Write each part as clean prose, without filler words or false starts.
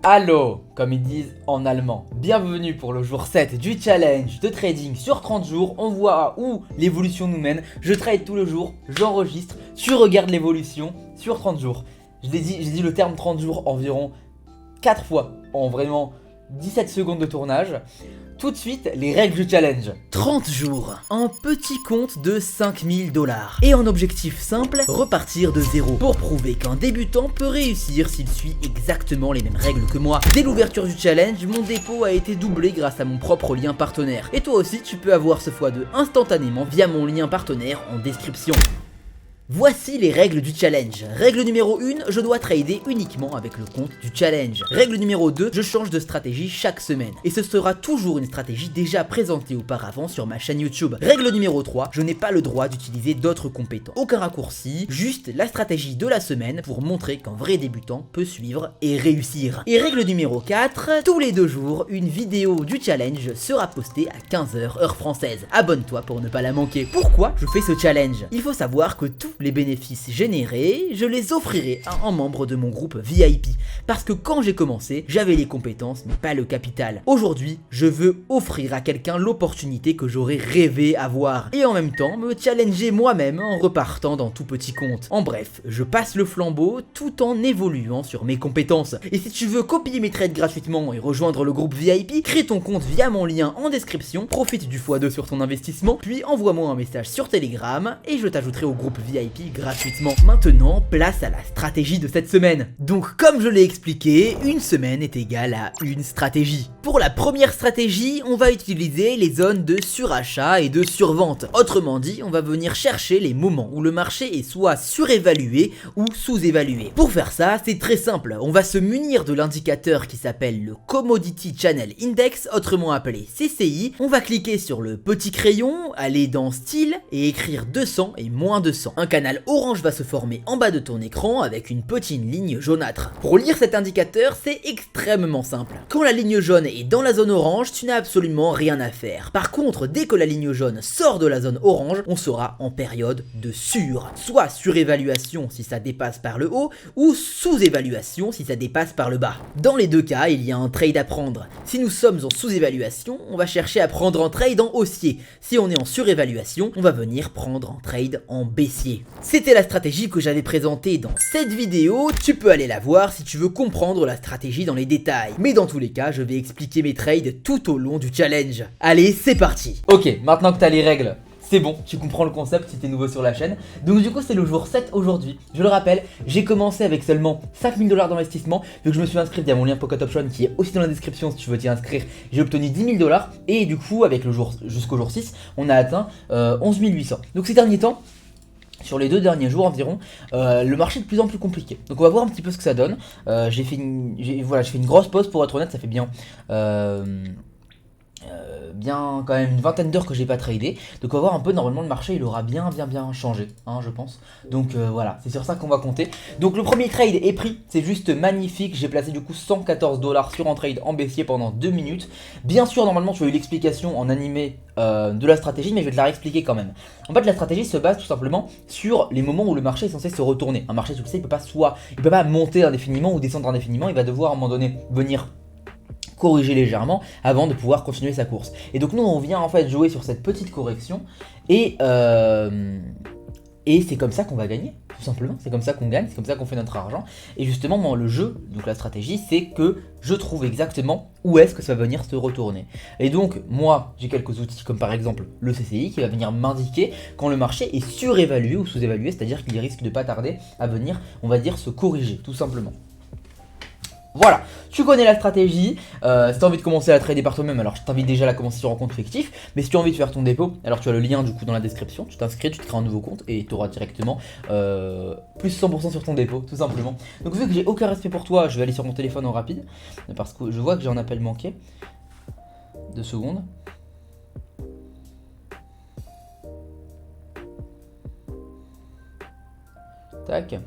Allo, comme ils disent en allemand. Bienvenue pour le jour 7 du challenge de trading sur 30 jours. On voit où l'évolution nous mène. Je trade tous les jours, j'enregistre, tu regardes l'évolution sur 30 jours. J'ai dit le terme 30 jours environ 4 fois en vraiment 17 secondes de tournage. Tout de suite, les règles du challenge. 30 jours, un petit compte de 5000 $. Et en objectif simple, repartir de zéro. Pour prouver qu'un débutant peut réussir s'il suit exactement les mêmes règles que moi. Dès l'ouverture du challenge, mon dépôt a été doublé grâce à mon propre lien partenaire. Et toi aussi, tu peux avoir ce x2 instantanément via mon lien partenaire en description. Voici les règles du challenge. Règle numéro 1, je dois trader uniquement avec le compte du challenge. Règle numéro 2, je change de stratégie chaque semaine. Et ce sera toujours une stratégie déjà présentée auparavant sur ma chaîne YouTube. Règle numéro 3, je n'ai pas le droit d'utiliser d'autres compétences. Aucun raccourci, juste la stratégie de la semaine pour montrer qu'un vrai débutant peut suivre et réussir. Et règle numéro 4, tous les 2 jours, une vidéo du challenge sera postée à 15h heure française. Abonne-toi pour ne pas la manquer. Pourquoi je fais ce challenge? Il faut savoir que tous les bénéfices générés, je les offrirai à un membre de mon groupe VIP. Parce que quand j'ai commencé, j'avais les compétences mais pas le capital. Aujourd'hui, je veux offrir à quelqu'un l'opportunité que j'aurais rêvé avoir. Et en même temps, me challenger moi-même en repartant dans tout petit compte. En bref, je passe le flambeau tout en évoluant sur mes compétences. Et si tu veux copier mes trades gratuitement et rejoindre le groupe VIP, crée ton compte via mon lien en description, profite du x2 sur ton investissement, puis envoie-moi un message sur Telegram et je t'ajouterai au groupe VIP gratuitement. Maintenant, place à la stratégie de cette semaine. Donc comme je l'ai expliqué, une semaine est égale à une stratégie. Pour la première stratégie, on va utiliser les zones de surachat et de survente. Autrement dit, on va venir chercher les moments où le marché est soit surévalué ou sous-évalué. Pour faire ça, c'est très simple. On va se munir de l'indicateur qui s'appelle le Commodity Channel Index, autrement appelé CCI. On va cliquer sur le petit crayon, aller dans Style et écrire 200 et moins 200. Un canal orange va se former en bas de ton écran avec une petite ligne jaunâtre. Pour lire cet indicateur, c'est extrêmement simple. Quand la ligne jaune est dans la zone orange, tu n'as absolument rien à faire. Par contre, dès que la ligne jaune sort de la zone orange, on sera en période de soit surévaluation si ça dépasse par le haut, ou sous-évaluation si ça dépasse par le bas. Dans les deux cas, il y a un trade à prendre. Si nous sommes en sous-évaluation, on va chercher à prendre un trade en haussier. Si on est en surévaluation, on va venir prendre un trade en baissier. C'était la stratégie que j'avais présentée dans cette vidéo, tu peux aller la voir si tu veux comprendre la stratégie dans les détails. Mais dans tous les cas, je vais expliquer mes trades tout au long du challenge. Allez, c'est parti. Ok, maintenant que t'as les règles, c'est bon, tu comprends le concept si t'es nouveau sur la chaîne. Donc du coup c'est le jour 7 aujourd'hui. Je le rappelle, j'ai commencé avec seulement 5000 $ d'investissement. Vu que je me suis inscrit via mon lien Pocket Option qui est aussi dans la description si tu veux t'y inscrire. J'ai obtenu 10 000 $. Et du coup avec le jour jusqu'au jour 6, on a atteint 11 800. Donc ces derniers temps, sur les 2 derniers jours environ, le marché est de plus en plus compliqué. Donc on va voir un petit peu ce que ça donne. J'ai fait une grosse pause pour être honnête, ça fait bien quand même une vingtaine d'heures que j'ai pas tradé. Donc on va voir un peu, normalement le marché il aura bien changé, hein, je pense. Donc voilà, c'est sur ça qu'on va compter. Donc le premier trade est pris, c'est juste magnifique. J'ai placé du coup 114 $ sur un trade en baissier pendant 2 minutes. Bien sûr normalement tu as eu l'explication en animé de la stratégie, mais je vais te la réexpliquer quand même. En fait la stratégie se base tout simplement sur les moments où le marché est censé se retourner. Un marché, tu le sais, il peut pas monter indéfiniment ou descendre indéfiniment. Il va devoir à un moment donné venir corriger légèrement avant de pouvoir continuer sa course. Et donc nous on vient en fait jouer sur cette petite correction et c'est comme ça qu'on va gagner, tout simplement. C'est comme ça qu'on gagne, c'est comme ça qu'on fait notre argent. Et justement, moi, le jeu, donc la stratégie, c'est que je trouve exactement où est-ce que ça va venir se retourner. Et donc, moi, j'ai quelques outils comme par exemple le CCI qui va venir m'indiquer quand le marché est surévalué ou sous-évalué, c'est-à-dire qu'il risque de pas tarder à venir, on va dire, se corriger, tout simplement. Voilà, tu connais la stratégie. Si tu as envie de commencer à trader par toi-même, alors je t'invite déjà à la commencer sur un compte fictif. Mais si tu as envie de faire ton dépôt, alors tu as le lien du coup dans la description. Tu t'inscris, tu te crées un nouveau compte et tu auras directement plus 100% sur ton dépôt, tout simplement. Donc vu que j'ai aucun respect pour toi, je vais aller sur mon téléphone en rapide parce que je vois que j'ai un appel manqué. 2 secondes. Tac.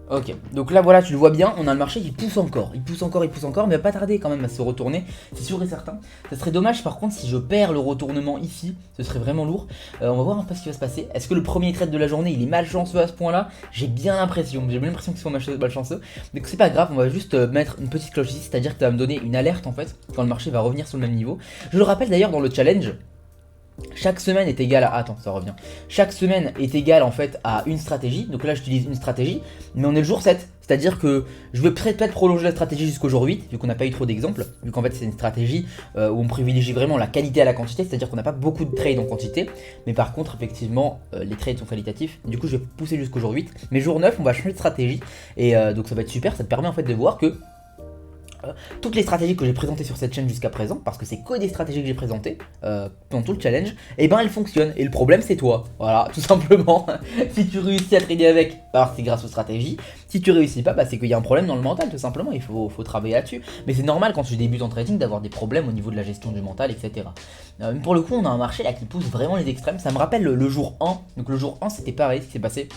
Ok, donc là voilà, tu le vois bien, on a le marché qui pousse encore, il pousse encore, mais il va pas tarder quand même à se retourner, c'est sûr et certain. Ça serait dommage par contre si je perds le retournement ici, ce serait vraiment lourd. On va voir un peu ce qui va se passer. Est-ce que le premier trade de la journée il est malchanceux à ce point-là? J'ai bien l'impression qu'ils sont malchanceux. Donc c'est pas grave, on va juste mettre une petite cloche ici, c'est-à-dire que ça va me donner une alerte en fait, quand le marché va revenir sur le même niveau. Je le rappelle d'ailleurs dans le challenge. Chaque semaine est égale à... Attends, ça revient. Chaque semaine est égale en fait à une stratégie. Donc là, j'utilise une stratégie, mais on est le jour 7. C'est-à-dire que je vais peut-être prolonger la stratégie jusqu'au jour 8, vu qu'on n'a pas eu trop d'exemples. Vu qu'en fait, c'est une stratégie où on privilégie vraiment la qualité à la quantité. C'est-à-dire qu'on n'a pas beaucoup de trades en quantité. Mais par contre, effectivement, les trades sont qualitatifs. Du coup, je vais pousser jusqu'au jour 8. Mais jour 9, on va changer de stratégie. Et donc ça va être super. Ça te permet en fait de voir que toutes les stratégies que j'ai présentées sur cette chaîne jusqu'à présent, parce que c'est que des stratégies que j'ai présentées pendant tout le challenge, et ben elles fonctionnent. Et le problème c'est toi, voilà, tout simplement. Si tu réussis à trader avec, bah c'est grâce aux stratégies. Si tu réussis pas, bah c'est qu'il y a un problème dans le mental, tout simplement. Il faut travailler là-dessus. Mais c'est normal quand tu débutes en trading d'avoir des problèmes au niveau de la gestion du mental, etc. Pour le coup, on a un marché là qui pousse vraiment les extrêmes. Ça me rappelle le jour 1. Donc le jour 1, c'était pareil, ce qui s'est passé.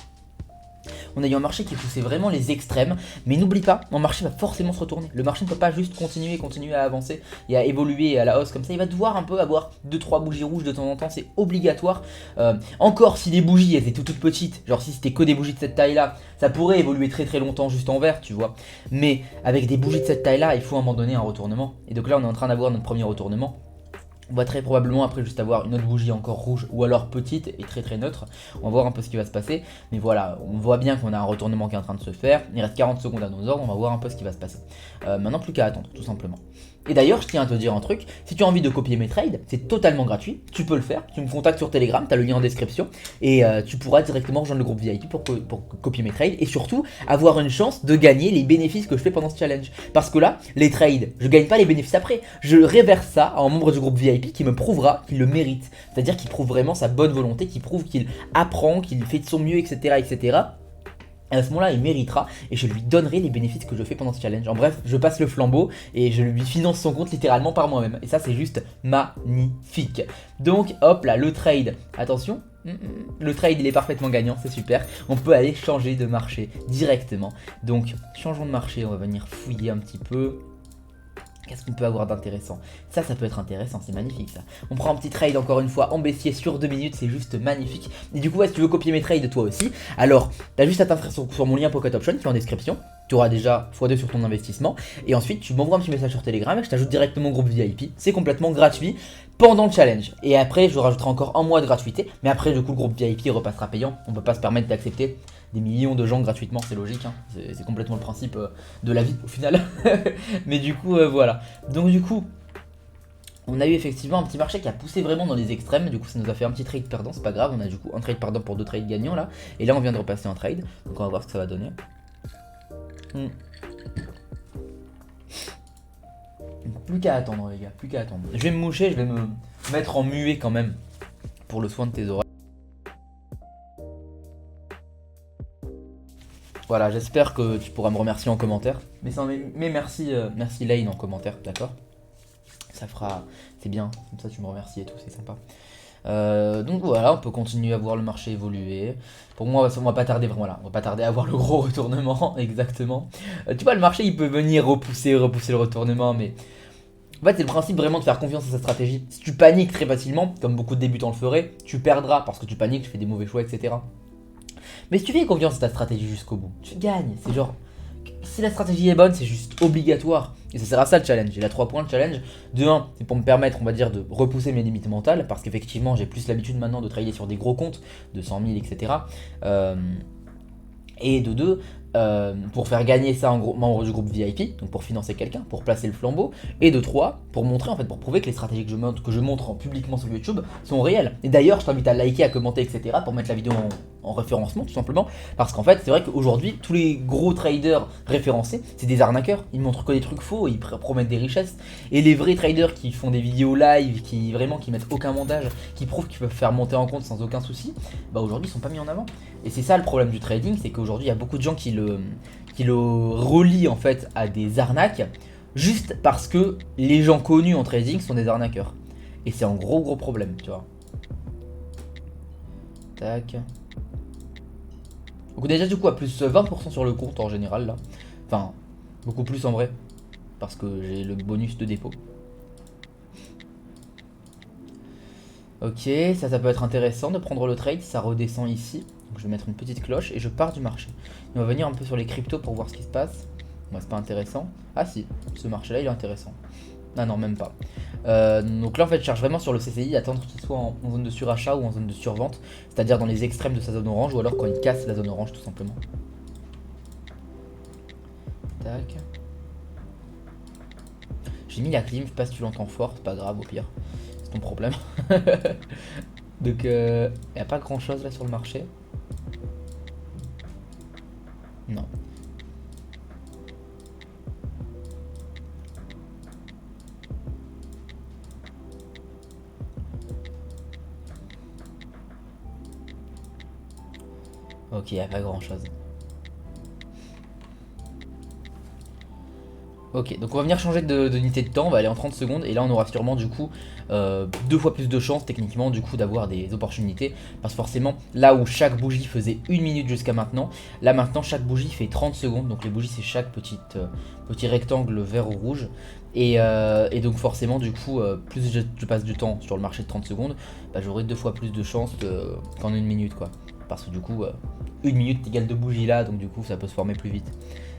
On a eu un marché qui poussait vraiment les extrêmes, mais n'oublie pas, un marché va forcément se retourner. Le marché ne peut pas juste continuer à avancer et à évoluer à la hausse comme ça. Il va devoir un peu avoir 2-3 bougies rouges de temps en temps, c'est obligatoire. Encore si les bougies elles étaient toutes petites, genre si c'était que des bougies de cette taille là, ça pourrait évoluer très longtemps juste en vert, tu vois. Mais avec des bougies de cette taille là, il faut à un moment donné un retournement. Et donc là on est en train d'avoir notre premier retournement. On va très probablement après juste avoir une autre bougie encore rouge ou alors petite et très neutre. On va voir un peu ce qui va se passer. Mais voilà, on voit bien qu'on a un retournement qui est en train de se faire. Il reste 40 secondes à nos ordres, on va voir un peu ce qui va se passer. Maintenant plus qu'à attendre, tout simplement. Et d'ailleurs, je tiens à te dire un truc, si tu as envie de copier mes trades, c'est totalement gratuit, tu peux le faire, tu me contactes sur Telegram, tu as le lien en description, et tu pourras directement rejoindre le groupe VIP pour copier mes trades, et surtout avoir une chance de gagner les bénéfices que je fais pendant ce challenge. Parce que là, les trades, je gagne pas les bénéfices après, je réverse ça à un membre du groupe VIP qui me prouvera qu'il le mérite, c'est-à-dire qu'il prouve vraiment sa bonne volonté, qu'il prouve qu'il apprend, qu'il fait de son mieux, etc. Et à ce moment-là, il méritera et je lui donnerai les bénéfices que je fais pendant ce challenge. En bref, je passe le flambeau et je lui finance son compte littéralement par moi-même. Et ça, c'est juste magnifique. Donc, hop là, le trade. Attention, le trade, il est parfaitement gagnant, c'est super. On peut aller changer de marché directement. Donc, changeons de marché, on va venir fouiller un petit peu. Qu'est-ce qu'on peut avoir d'intéressant? Ça peut être intéressant, c'est magnifique ça. On prend un petit trade encore une fois en baissier sur 2 minutes, c'est juste magnifique. Et du coup, si tu veux copier mes trades toi aussi, alors t'as juste à t'inscrire sur mon lien Pocket Option qui est en description. Tu auras déjà x2 sur ton investissement. Et ensuite, tu m'envoies un petit message sur Telegram et je t'ajoute directement au groupe VIP. C'est complètement gratuit pendant le challenge. Et après, je rajouterai encore un mois de gratuité. Mais après, du coup, le groupe VIP repassera payant. On peut pas se permettre d'accepter des millions de gens gratuitement, c'est logique, hein. C'est complètement le principe de la vie au final. Mais du coup, voilà. Donc du coup, on a eu effectivement un petit marché qui a poussé vraiment dans les extrêmes. Du coup, ça nous a fait un petit trade perdant, c'est pas grave. On a du coup un trade perdant pour 2 trades gagnants là. Et là, on vient de repasser un trade. Donc on va voir ce que ça va donner. Plus qu'à attendre les gars, plus qu'à attendre. Je vais me moucher, je vais me mettre en muet quand même pour le soin de tes oreilles. Voilà, j'espère que tu pourras me remercier en commentaire. Mais merci, merci Lane en commentaire, d'accord? Ça fera, c'est bien, comme ça tu me remercies et tout, c'est sympa. Donc voilà, on peut continuer à voir le marché évoluer. Pour moi, on va pas tarder vraiment là. On va pas tarder à voir le gros retournement, exactement. Tu vois, le marché il peut venir repousser le retournement, mais en fait, c'est le principe vraiment de faire confiance à sa stratégie. Si tu paniques très facilement, comme beaucoup de débutants le feraient, tu perdras parce que tu paniques, tu fais des mauvais choix, etc. Mais si tu fais confiance à ta stratégie jusqu'au bout, tu gagnes. C'est genre, si la stratégie est bonne, c'est juste obligatoire. Et ça sert à ça le challenge. Il a 3 points le challenge. De 1, c'est pour me permettre, on va dire, de repousser mes limites mentales. Parce qu'effectivement, j'ai plus l'habitude maintenant de trader sur des gros comptes, de 100 000, etc. Et de 2, pour faire gagner ça en membre du groupe VIP, donc pour financer quelqu'un, pour placer le flambeau, et de 3, pour montrer en fait, pour prouver que les stratégies que je montre publiquement sur YouTube sont réelles. Et d'ailleurs, je t'invite à liker, à commenter, etc. pour mettre la vidéo en référencement, tout simplement, parce qu'en fait, c'est vrai qu'aujourd'hui, tous les gros traders référencés, c'est des arnaqueurs. Ils montrent que des trucs faux, ils promettent des richesses. Et les vrais traders qui font des vidéos live, qui mettent aucun montage, qui prouvent qu'ils peuvent faire monter en compte sans aucun souci, bah aujourd'hui, ils sont pas mis en avant. Et c'est ça le problème du trading, c'est qu'aujourd'hui, il y a beaucoup de gens qui le relient en fait à des arnaques, juste parce que les gens connus en trading sont des arnaqueurs. Et c'est un gros problème, tu vois. Tac. Donc on est déjà du coup à plus 20% sur le compte en général là. Enfin, beaucoup plus en vrai. Parce que j'ai le bonus de dépôt. Ok, ça peut être intéressant de prendre le trade, ça redescend ici. Donc je vais mettre une petite cloche et je pars du marché. On va venir un peu sur les cryptos pour voir ce qui se passe. Moi c'est pas intéressant. Ah si, ce marché là il est intéressant. Ah non, même pas. Donc là en fait je cherche vraiment sur le CCI, attendre qu'il soit en zone de surachat ou en zone de survente. C'est-à-dire dans les extrêmes de sa zone orange ou alors quand il casse la zone orange tout simplement. Tac. J'ai mis la clim, je sais pas si tu l'entends fort, c'est pas grave au pire. C'est ton problème. Donc y a pas grand chose là sur le marché. Non. Ok, y a pas grand chose. Ok, donc on va venir changer d'unité de temps, on va aller en 30 secondes et là on aura sûrement du coup 2 fois plus de chances techniquement du coup d'avoir des opportunités. Parce que forcément là où chaque bougie faisait 1 minute jusqu'à maintenant, là maintenant chaque bougie fait 30 secondes. Donc les bougies c'est chaque petit rectangle vert ou rouge. Et donc forcément du coup plus je passe du temps sur le marché de 30 secondes, bah, j'aurai 2 fois plus de chances qu'en 1 minute quoi. Parce que du coup 1 minute égale 2 bougies là, donc du coup ça peut se former plus vite.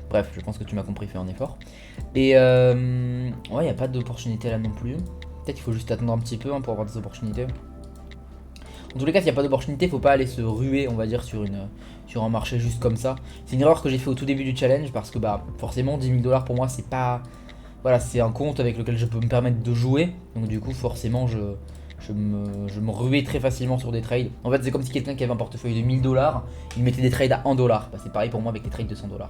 Bref, je pense que tu m'as compris, fais un effort. Et ouais, y a pas d'opportunité là non plus. Peut-être qu'il faut juste attendre un petit peu hein, pour avoir des opportunités. En tous les cas, s'il n'y a pas d'opportunité, faut pas aller se ruer, on va dire, sur un marché juste comme ça. C'est une erreur que j'ai fait au tout début du challenge parce que bah forcément 10 000 $ pour moi c'est pas... Voilà, c'est un compte avec lequel je peux me permettre de jouer. Donc du coup forcément je me ruais très facilement sur des trades. En fait c'est comme si quelqu'un qui avait un portefeuille de 1 000 $, il mettait des trades à 1 $. Bah, c'est pareil pour moi avec les trades de 100 $ quoi.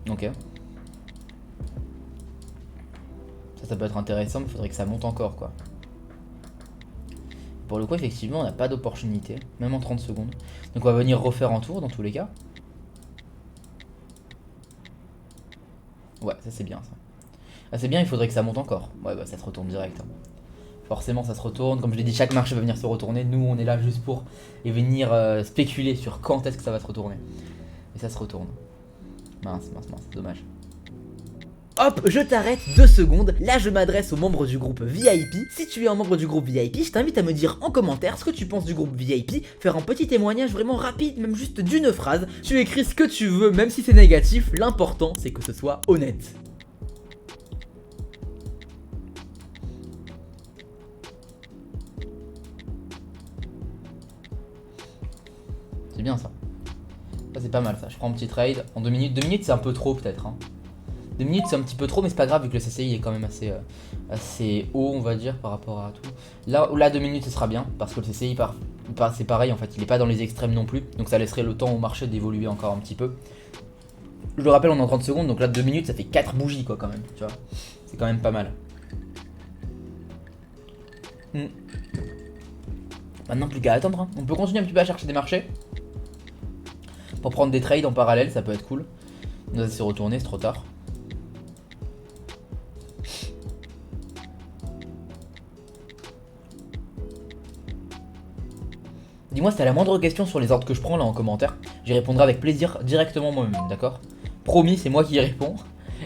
Ok. Ça peut être intéressant, mais il faudrait que ça monte encore quoi. Pour le coup, effectivement, on n'a pas d'opportunité, même en 30 secondes. Donc on va venir refaire en tour dans tous les cas. Ouais, ça c'est bien ça. Ah, c'est bien, il faudrait que ça monte encore. Ouais, bah ça se retourne direct. Hein. Forcément, ça se retourne. Comme je l'ai dit, chaque marché va venir se retourner. Nous, on est là juste pour et venir spéculer sur quand est-ce que ça va se retourner. Et ça se retourne. Mince, dommage. Hop, je t'arrête 2 secondes. Là, je m'adresse aux membres du groupe VIP. Si tu es un membre du groupe VIP, je t'invite à me dire en commentaire ce que tu penses du groupe VIP. Faire un petit témoignage vraiment rapide, même juste d'une phrase. Tu écris ce que tu veux, même si c'est négatif. L'important, c'est que ce soit honnête. C'est bien ça. Ça, c'est pas mal ça. Je prends un petit trade en 2 minutes. 2 minutes, c'est un peu trop peut-être. Hein. 2 minutes c'est un petit peu trop mais c'est pas grave vu que le CCI est quand même assez haut on va dire par rapport à tout. Là 2 minutes ce sera bien parce que le CCI c'est pareil en fait, il est pas dans les extrêmes non plus. Donc ça laisserait le temps au marché d'évoluer encore un petit peu. Je le rappelle on est en 30 secondes donc là 2 minutes ça fait 4 bougies quoi quand même, tu vois. C'est quand même pas mal. Maintenant plus qu'à attendre hein. On peut continuer un petit peu à chercher des marchés. Pour prendre des trades en parallèle ça peut être cool. Là c'est retourné, c'est trop tard. Dis-moi si t'as la moindre question sur les ordres que je prends là en commentaire. J'y répondrai avec plaisir directement moi-même, d'accord? Promis, c'est moi qui y réponds.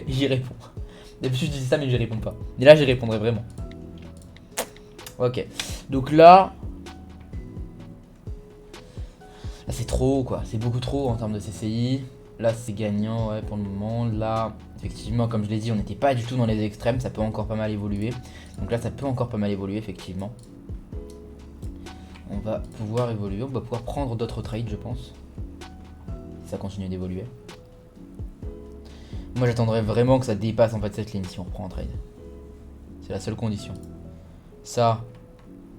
Et j'y réponds. D'habitude je dis ça mais j'y réponds pas. Mais là j'y répondrai vraiment. Ok. Donc là c'est trop quoi. C'est beaucoup trop en termes de CCI. Là c'est gagnant ouais, pour le moment. Là effectivement comme je l'ai dit on n'était pas du tout dans les extrêmes. Ça peut encore pas mal évoluer. Donc là ça peut encore pas mal évoluer effectivement. On va pouvoir évoluer, on va pouvoir prendre d'autres trades je pense. Si ça continue d'évoluer. Moi j'attendrais vraiment que ça dépasse en fait cette ligne si on reprend un trade. C'est la seule condition. Ça,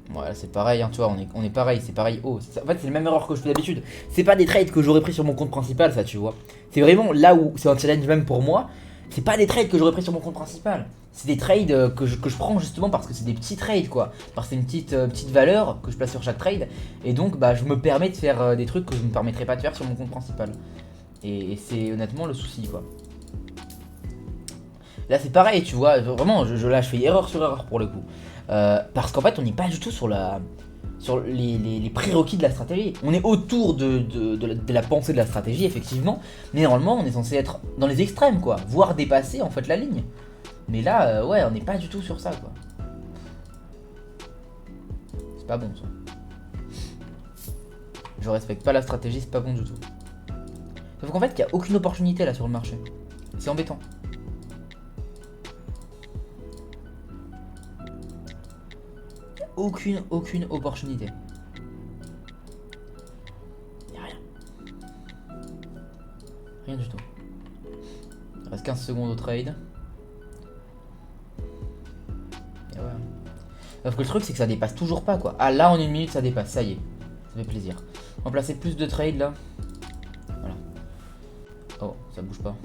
voilà c'est pareil hein, tu vois, on est pareil, c'est pareil haut. En fait c'est la même erreur que je fais d'habitude. C'est pas des trades que j'aurais pris sur mon compte principal ça tu vois. C'est vraiment là où c'est un challenge même pour moi. C'est pas des trades que j'aurais pris sur mon compte principal. C'est des trades que je prends justement parce que c'est des petits trades quoi. Parce que c'est une petite valeur que je place sur chaque trade. Et donc bah je me permets de faire des trucs que je me permettrais pas de faire sur mon compte principal. Et c'est honnêtement le souci quoi. Là c'est pareil tu vois, vraiment là je fais erreur sur erreur pour le coup. Parce qu'en fait on n'est pas du tout sur sur les prérequis de la stratégie. On est autour de la pensée de la stratégie, effectivement, mais normalement on est censé être dans les extrêmes, quoi, voire dépasser en fait la ligne. Mais là, ouais, on n'est pas du tout sur ça, quoi. C'est pas bon, ça. Je respecte pas la stratégie, c'est pas bon du tout. Sauf qu'en fait, il n'y a aucune opportunité là sur le marché. C'est embêtant. Aucune opportunité. Y'a rien. Rien du tout. Il reste 15 secondes au trade. Et ouais. Sauf que le truc c'est que ça dépasse toujours pas quoi. Ah là en 1 minute ça dépasse, ça y est. Ça fait plaisir. On va placer plus de trades là. Voilà. Oh, ça bouge pas.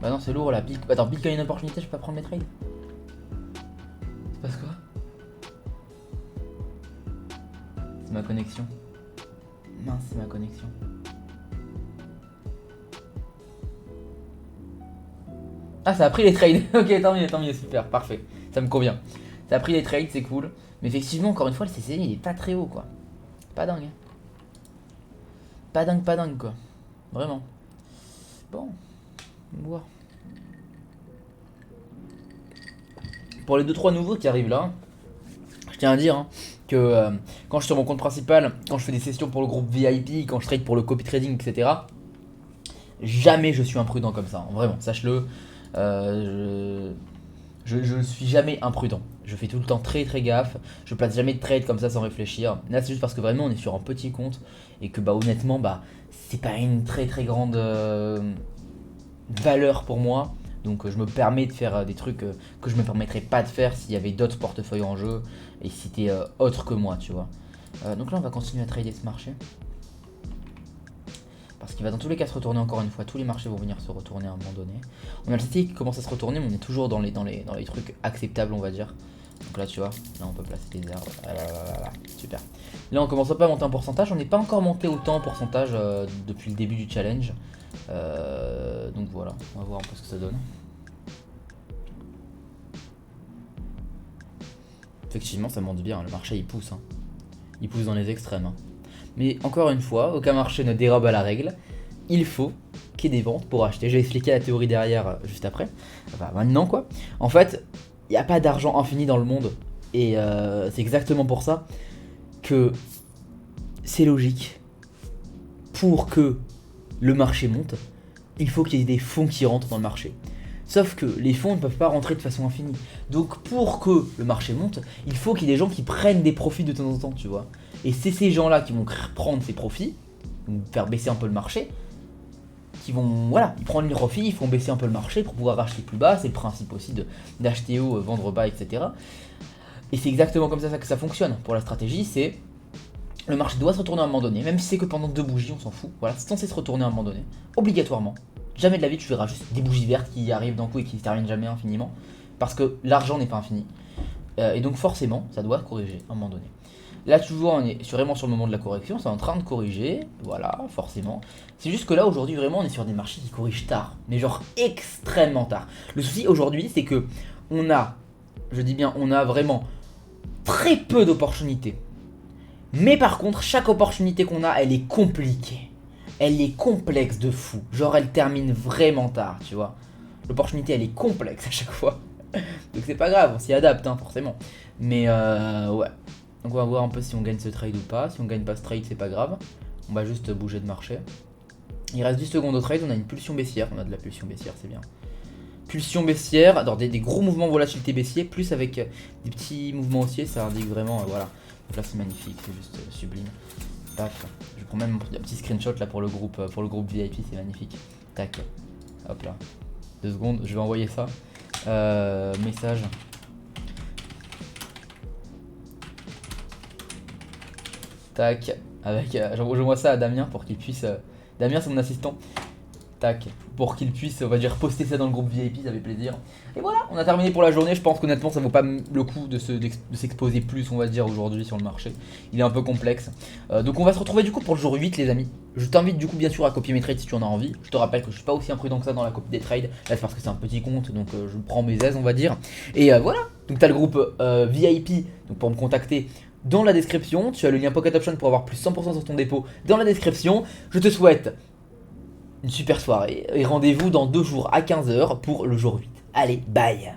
Bah non c'est lourd là. Attends, Bill quand il y a une opportunité je peux pas prendre mes trades. C'est passe quoi? C'est ma connexion. Mince c'est ma connexion. Ah ça a pris les trades. Ok tant mieux, super, parfait. Ça me convient. Ça a pris les trades, c'est cool. Mais effectivement encore une fois le CCN il est pas très haut quoi. Pas dingue. Pas dingue quoi. Vraiment. Bon. On va voir. Pour les 2-3 nouveaux qui arrivent là, je tiens à dire hein, que quand je suis sur mon compte principal, quand je fais des sessions pour le groupe VIP, quand je trade pour le copy trading, etc. Jamais je suis imprudent comme ça, hein, vraiment, sache-le. Je suis jamais imprudent. Je fais tout le temps très gaffe. Je place jamais de trade comme ça sans réfléchir. Là c'est juste parce que vraiment on est sur un petit compte et que bah honnêtement bah c'est pas une très grande valeur pour moi. Donc je me permets de faire des trucs que je me permettrais pas de faire s'il y avait d'autres portefeuilles en jeu et si c'était autre que moi, tu vois. Donc là on va continuer à trader ce marché. Parce qu'il va dans tous les cas se retourner encore une fois. Tous les marchés vont venir se retourner à un moment donné. On a le CTI qui commence à se retourner mais on est toujours dans les trucs acceptables on va dire. Donc là tu vois, là on peut placer des herbes. Voilà, super. Là on commence pas à monter en pourcentage. On n'est pas encore monté autant en pourcentage depuis le début du challenge. Donc voilà, on va voir un peu ce que ça donne. Effectivement ça monte bien, le marché il pousse hein. Il pousse dans les extrêmes hein. Mais encore une fois, aucun marché ne dérobe à la règle. Il faut qu'il y ait des ventes pour acheter. Je vais expliquer la théorie derrière juste après. Enfin maintenant quoi. En fait, il n'y a pas d'argent infini dans le monde. Et c'est exactement pour ça que c'est logique. Pour que le marché monte, il faut qu'il y ait des fonds qui rentrent dans le marché. Sauf que les fonds ne peuvent pas rentrer de façon infinie. Donc pour que le marché monte, il faut qu'il y ait des gens qui prennent des profits de temps en temps, tu vois. Et c'est ces gens-là qui vont prendre ces profits, donc faire baisser un peu le marché, qui vont, voilà, ils prennent les profits, ils font baisser un peu le marché pour pouvoir acheter plus bas. C'est le principe aussi d'acheter haut, vendre bas, etc. Et c'est exactement comme ça que ça fonctionne. Pour la stratégie, c'est le marché doit se retourner à un moment donné, même si c'est que pendant 2 bougies, on s'en fout. Voilà, c'est censé se retourner à un moment donné, obligatoirement. Jamais de la vie tu verras juste des bougies vertes qui arrivent d'un coup et qui ne se terminent jamais infiniment. Parce que l'argent n'est pas infini. Et donc forcément, ça doit corriger à un moment donné. Là toujours on est vraiment sur le moment de la correction, c'est en train de corriger, voilà, forcément. C'est juste que là aujourd'hui vraiment on est sur des marchés qui corrigent tard, mais genre extrêmement tard. Le souci aujourd'hui c'est que on a, je dis bien on a vraiment très peu d'opportunités. Mais par contre chaque opportunité qu'on a elle est compliquée. Elle est complexe de fou, genre elle termine vraiment tard, tu vois. L'opportunité elle est complexe à chaque fois. Donc c'est pas grave, on s'y adapte hein, forcément. Mais ouais. Donc on va voir un peu si on gagne ce trade ou pas. Si on gagne pas ce trade c'est pas grave. On va juste bouger de marché. Il reste 10 secondes au trade, on a une pulsion baissière. On a de la pulsion baissière, c'est bien. Pulsion baissière, alors des gros mouvements volatilité baissier, plus avec des petits mouvements haussiers, ça indique vraiment, voilà. Donc là c'est magnifique, c'est juste sublime. Paf, je prends même un petit screenshot là pour le groupe VIP, c'est magnifique. Tac, hop là. 2 secondes, je vais envoyer ça. Message. Tac, avec, j'envoie ça à Damien pour qu'il puisse... Damien c'est mon assistant. Tac, pour qu'ils puissent, on va dire, poster ça dans le groupe VIP, ça fait plaisir. Et voilà, on a terminé pour la journée. Je pense qu'honnêtement, ça vaut pas le coup de s'exposer plus, on va dire, aujourd'hui sur le marché. Il est un peu complexe. Donc on va se retrouver du coup pour le jour 8, les amis. Je t'invite du coup, bien sûr, à copier mes trades si tu en as envie. Je te rappelle que je suis pas aussi imprudent que ça dans la copie des trades. Là, c'est parce que c'est un petit compte, donc je prends mes aises, on va dire. Et voilà, donc t'as le groupe VIP, donc pour me contacter dans la description. Tu as le lien Pocket Option pour avoir plus 100% sur ton dépôt dans la description. Je te souhaite une super soirée et rendez-vous dans 2 jours à 15 h pour le jour 8. Allez, bye!